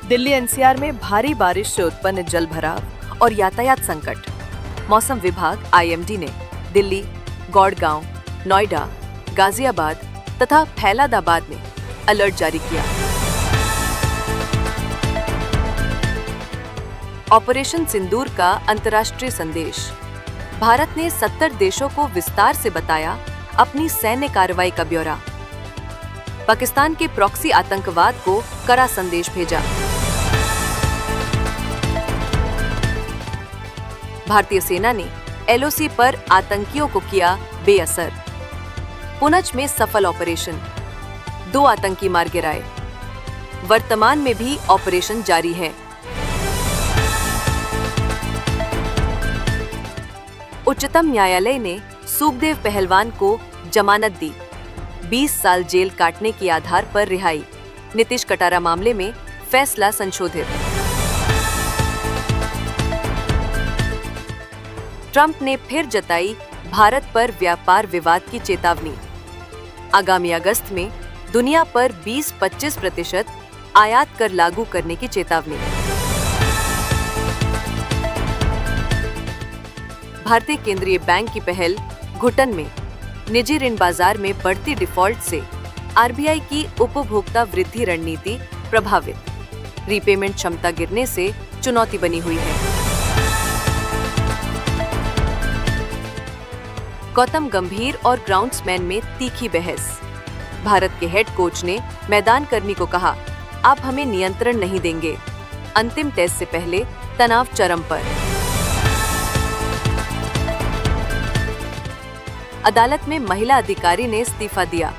Delhi NCR में भारी बारिश से उत्पन्न जल भराव और यातायात संकट। मौसम विभाग आईएमडी ने दिल्ली, गुड़गांव, नोएडा, गाजियाबाद तथा फैलादाबाद में अलर्ट जारी किया। ऑपरेशन सिंदूर का अंतर्राष्ट्रीय संदेश। भारत ने 70 देशों को विस्तार से बताया अपनी सैन्य कार्रवाई का ब्यौरा। पाकिस्तान के प्रॉक्सी आतंकवाद को कड़ा संदेश भेजा। भारतीय सेना ने एलओसी पर आतंकियों को किया बेअसर। पुंछ में सफल ऑपरेशन, 2 आतंकी मार गिराए। वर्तमान में भी ऑपरेशन जारी है। उच्चतम न्यायालय ने सुखदेव पहलवान को जमानत दी। 20 साल जेल काटने के आधार पर रिहाई। नीतीश कटारा मामले में फैसला संशोधित। ट्रंप ने फिर जताई भारत पर व्यापार विवाद की चेतावनी। आगामी अगस्त में दुनिया पर 20-25% आयात कर लागू करने की चेतावनी। भारतीय केंद्रीय बैंक की पहल, घुटन में निजी ऋण बाजार में बढ़ती डिफॉल्ट से आरबीआई की उपभोक्ता वृद्धि रणनीति प्रभावित। रीपेमेंट क्षमता गिरने से चुनौती बनी हुई है। गौतम गंभीर और ग्राउंड्समैन में तीखी बहस। भारत के हेड कोच ने मैदान कर्मी को कहा, आप हमें नियंत्रण नहीं देंगे। अंतिम टेस्ट से पहले तनाव चरम पर। अदालत में महिला अधिकारी ने इस्तीफा दिया।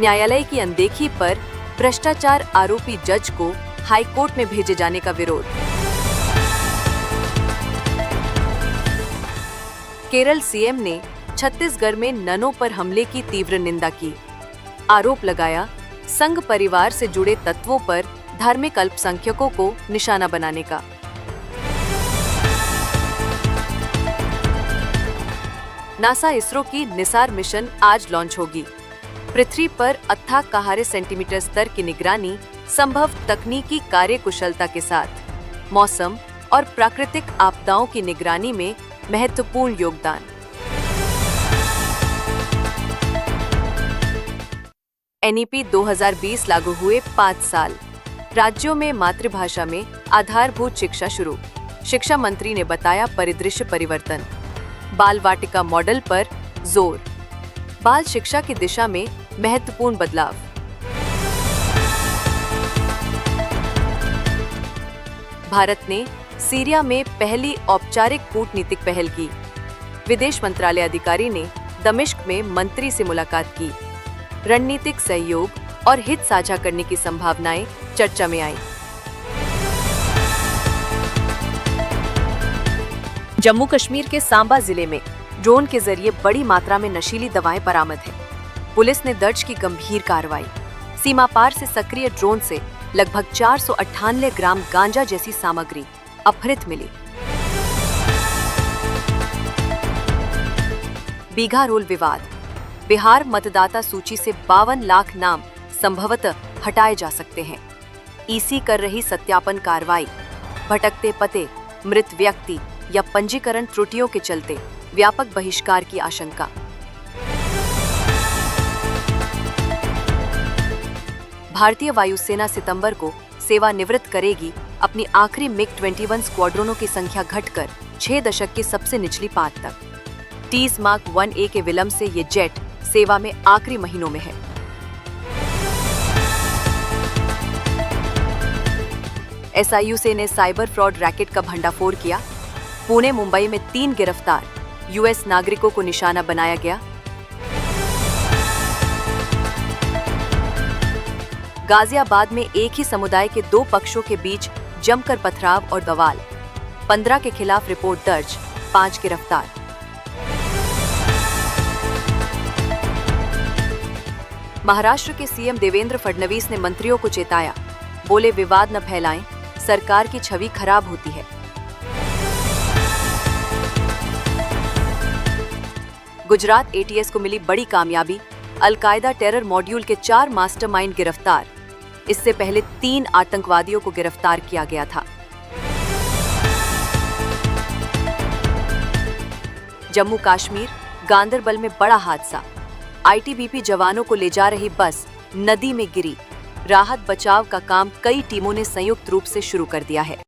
न्यायालय की अनदेखी पर भ्रष्टाचार आरोपी जज को हाईकोर्ट में भेजे जाने का विरोध। केरल सीएम ने छत्तीसगढ़ में ननों पर हमले की तीव्र निंदा की। आरोप लगाया संघ परिवार से जुड़े तत्वों पर धार्मिक अल्पसंख्यकों को निशाना बनाने का। नासा इसरो की निसार मिशन आज लॉन्च होगी। पृथ्वी पर अथाह 11 सेंटीमीटर स्तर की निगरानी संभव तकनीकी कार्यकुशलता के साथ मौसम और प्राकृतिक आपदाओं की निगरानी में महत्वपूर्ण योगदान। एनईपी 2020 लागू हुए 5 साल। राज्यों में मातृभाषा में आधारभूत शिक्षा शुरू। शिक्षा मंत्री ने बताया परिदृश्य परिवर्तन। बाल वाटिका मॉडल पर जोर। बाल शिक्षा की दिशा में महत्वपूर्ण बदलाव। भारत ने सीरिया में पहली औपचारिक कूटनीतिक पहल की। विदेश मंत्रालय अधिकारी ने दमिश्क में मंत्री से मुलाकात की। रणनीतिक सहयोग और हित साझा करने की संभावनाएं चर्चा में आई। जम्मू कश्मीर के सांबा जिले में ड्रोन के जरिए बड़ी मात्रा में नशीली दवाएं बरामद है। पुलिस ने दर्ज की गंभीर कार्रवाई। सीमा पार से सक्रिय ड्रोन से लगभग 498 ग्राम गांजा जैसी सामग्री अपहृत मिली। बीघा रोल विवाद। बिहार मतदाता सूची से 52 लाख नाम संभवतः हटाए जा सकते हैं। ईसी कर रही सत्यापन कार्रवाई। भटकते पते, मृत व्यक्ति या पंजीकरण त्रुटियों के चलते व्यापक बहिष्कार की आशंका। भारतीय वायुसेना सितंबर को सेवानिवृत्त करेगी। अपनी आखिरी मिग-21 स्क्वाड्रनों की संख्या घटकर 6 दशक की सबसे निचली पात तक। टीज मार्क 1A के विलंब से ये जेट सेवा में आखिरी महीनों में है। एसआईयूसी ने साइबर फ्रॉड रैकेट का भंडाफोड़ किया। पुणे मुंबई में 3 गिरफ्तार यूएस नागरिकों को निशाना बनाया गया। गाजियाबाद में एक ही समुदाय के 2 पक्षों के बीच जमकर पथराव और बवाल। 15 के खिलाफ रिपोर्ट दर्ज, 5 गिरफ्तार। महाराष्ट्र के सीएम देवेंद्र फडणवीस ने मंत्रियों को चेताया। बोले विवाद न फैलाएं, सरकार की छवि खराब होती है। गुजरात एटीएस को मिली बड़ी कामयाबी। अल-कायदा टेरर मॉड्यूल के 4 मास्टरमाइंड गिरफ्तार। इससे पहले 3 आतंकवादियों को गिरफ्तार किया गया था। जम्मू कश्मीर गांदरबल में बड़ा हादसा। आईटीबीपी जवानों को ले जा रही बस नदी में गिरी। राहत बचाव का काम कई टीमों ने संयुक्त रूप से शुरू कर दिया है।